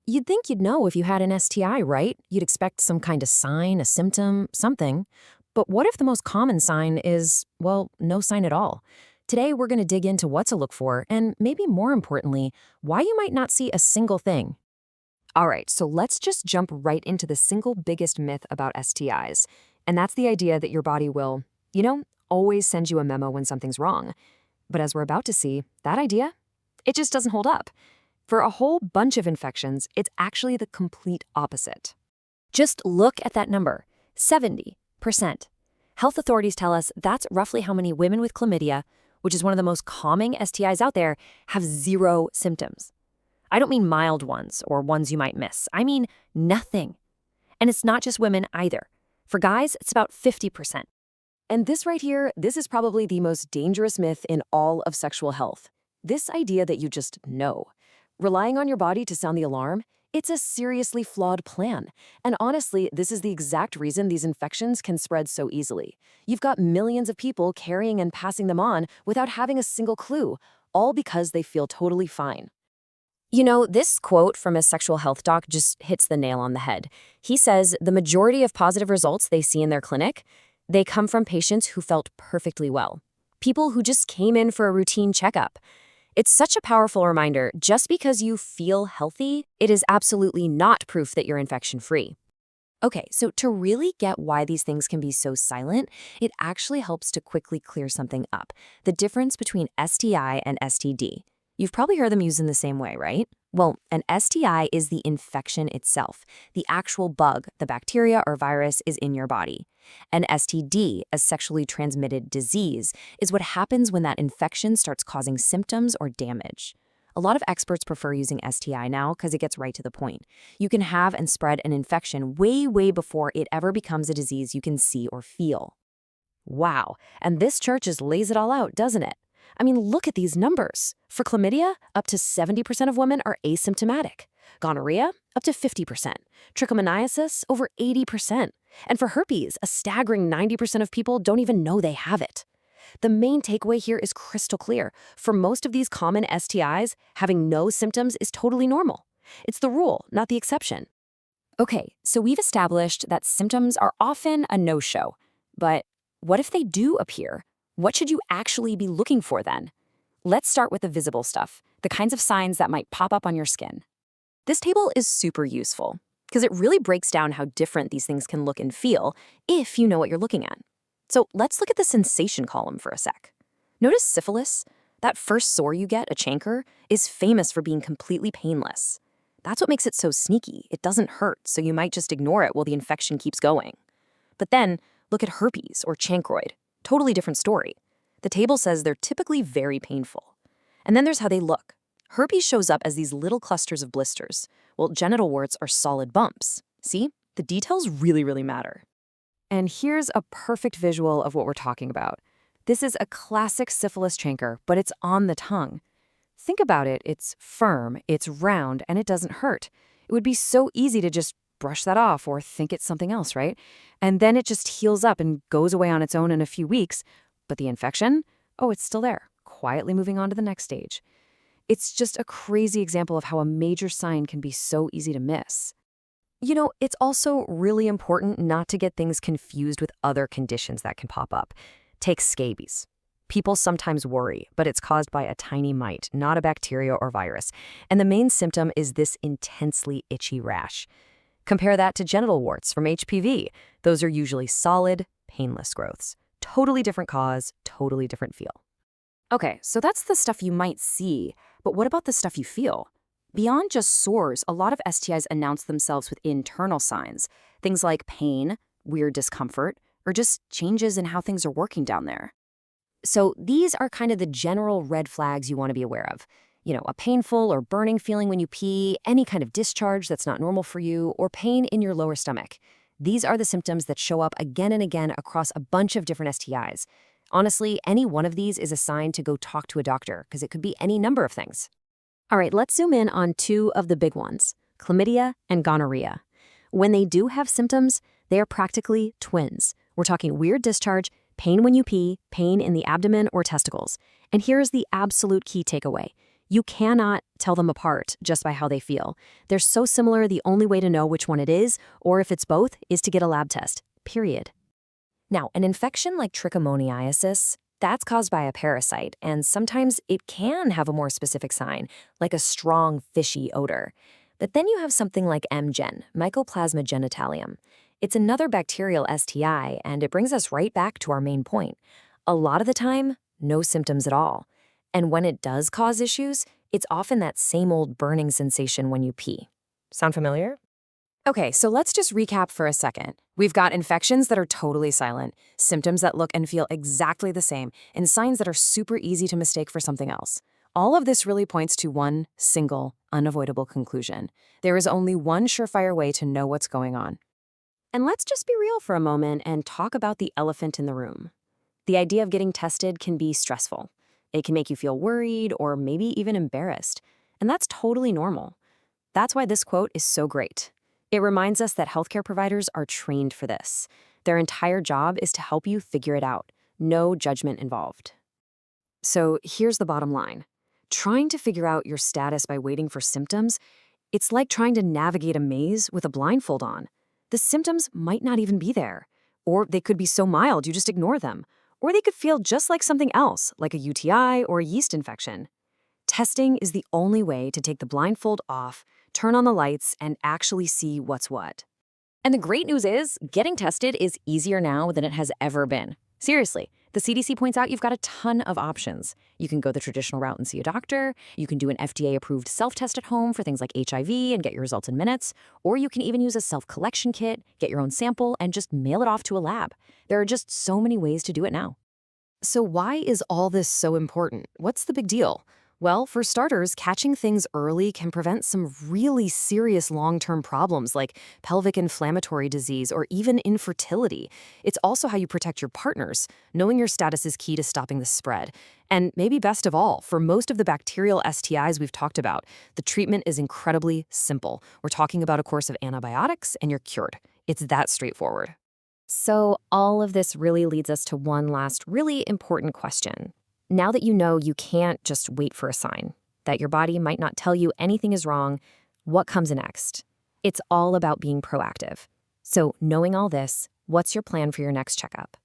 You'd think you'd know if you had an STI, right? You'd expect some kind of sign, a symptom, something. But what if the most common sign is, well, no sign at all? Today, we're going to dig into what to look for and, maybe more importantly, why you might not see a single thing. All right, so let's just jump right into the single biggest myth about STIs. And that's the idea that your body will, always send you a memo when something's wrong. But as we're about to see, that idea, it just doesn't hold up. For a whole bunch of infections, it's actually the complete opposite. Just look at that number, 70%. Health authorities tell us that's roughly how many women with chlamydia, which is one of the most common STIs out there, have zero symptoms. I don't mean mild ones or ones you might miss. I mean nothing. And it's not just women either. For guys, it's about 50%. And this right here, this is probably the most dangerous myth in all of sexual health. This idea that you just know. Relying on your body to sound the alarm, it's a seriously flawed plan. And honestly, this is the exact reason these infections can spread so easily. You've got millions of people carrying and passing them on without having a single clue, all because they feel totally fine. This quote from a sexual health doc just hits the nail on the head. He says the majority of positive results they see in their clinic, they come from patients who felt perfectly well. People who just came in for a routine checkup. It's such a powerful reminder, just because you feel healthy, it is absolutely not proof that you're infection-free. Okay, so to really get why these things can be so silent, it actually helps to quickly clear something up. The difference between STI and STD. You've probably heard them used in the same way, right? Well, an STI is the infection itself. The actual bug, the bacteria or virus, is in your body. An STD, a sexually transmitted disease, is what happens when that infection starts causing symptoms or damage. A lot of experts prefer using STI now because it gets right to the point. You can have and spread an infection way, way before it ever becomes a disease you can see or feel. Wow, and this chart just lays it all out, doesn't it? I mean, look at these numbers. For chlamydia, up to 70% of women are asymptomatic. Gonorrhea, up to 50%. Trichomoniasis, over 80%. And for herpes, a staggering 90% of people don't even know they have it. The main takeaway here is crystal clear. For most of these common STIs, having no symptoms is totally normal. It's the rule, not the exception. Okay, so we've established that symptoms are often a no-show. But what if they do appear? What should you actually be looking for then? Let's start with the visible stuff, the kinds of signs that might pop up on your skin. This table is super useful because it really breaks down how different these things can look and feel if you know what you're looking at. So let's look at the sensation column for a sec. Notice syphilis? That first sore you get, a chancre, is famous for being completely painless. That's what makes it so sneaky. It doesn't hurt, so you might just ignore it while the infection keeps going. But then, look at herpes or chancroid. Totally different story. The table says they're typically very painful. And then there's how they look. Herpes shows up as these little clusters of blisters, while genital warts are solid bumps. See? The details really, really matter. And here's a perfect visual of what we're talking about. This is a classic syphilis chancre, but it's on the tongue. Think about it. It's firm, it's round, and it doesn't hurt. It would be so easy to just brush that off or think it's something else, right? And then it just heals up and goes away on its own in a few weeks. But the infection? Oh, it's still there, quietly moving on to the next stage. It's just a crazy example of how a major sign can be so easy to miss. It's also really important not to get things confused with other conditions that can pop up. Take scabies. People sometimes worry, but it's caused by a tiny mite, not a bacteria or virus. And the main symptom is this intensely itchy rash. Compare that to genital warts from HPV. Those are usually solid, painless growths. Totally different cause, totally different feel. Okay, so that's the stuff you might see, but what about the stuff you feel? Beyond just sores, a lot of STIs announce themselves with internal signs, things like pain, weird discomfort, or just changes in how things are working down there. So these are kind of the general red flags you want to be aware of. A painful or burning feeling when you pee, any kind of discharge that's not normal for you, or pain in your lower stomach. These are the symptoms that show up again and again across a bunch of different STIs. Honestly, any one of these is a sign to go talk to a doctor, because it could be any number of things. All right, let's zoom in on two of the big ones, chlamydia and gonorrhea. When they do have symptoms, they are practically twins. We're talking weird discharge, pain when you pee, pain in the abdomen or testicles. And here's the absolute key takeaway. You cannot tell them apart just by how they feel. They're so similar, the only way to know which one it is, or if it's both, is to get a lab test. Period. Now, an infection like trichomoniasis, that's caused by a parasite, and sometimes it can have a more specific sign, like a strong, fishy odor. But then you have something like MGen, Mycoplasma genitalium. It's another bacterial STI, and it brings us right back to our main point. A lot of the time, no symptoms at all. And when it does cause issues, it's often that same old burning sensation when you pee. Sound familiar? Okay, so let's just recap for a second. We've got infections that are totally silent, symptoms that look and feel exactly the same, and signs that are super easy to mistake for something else. All of this really points to one single, unavoidable conclusion. There is only one surefire way to know what's going on. And let's just be real for a moment and talk about the elephant in the room. The idea of getting tested can be stressful. It can make you feel worried or maybe even embarrassed. And that's totally normal. That's why this quote is so great. It reminds us that healthcare providers are trained for this. Their entire job is to help you figure it out. No judgment involved. So here's the bottom line. Trying to figure out your status by waiting for symptoms, it's like trying to navigate a maze with a blindfold on. The symptoms might not even be there. Or they could be so mild you just ignore them. Or they could feel just like something else, like a UTI or a yeast infection. Testing is the only way to take the blindfold off, turn on the lights, and actually see what's what. And the great news is, getting tested is easier now than it has ever been. Seriously, the CDC points out you've got a ton of options. You can go the traditional route and see a doctor, you can do an FDA-approved self-test at home for things like HIV and get your results in minutes, or you can even use a self-collection kit, get your own sample, and just mail it off to a lab. There are just so many ways to do it now. So why is all this so important? What's the big deal? Well, for starters, catching things early can prevent some really serious long-term problems like pelvic inflammatory disease or even infertility. It's also how you protect your partners. Knowing your status is key to stopping the spread. And maybe best of all, for most of the bacterial STIs we've talked about, the treatment is incredibly simple. We're talking about a course of antibiotics and you're cured. It's that straightforward. So all of this really leads us to one last really important question. Now that you know you can't just wait for a sign, that your body might not tell you anything is wrong, what comes next? It's all about being proactive. So knowing all this, what's your plan for your next checkup?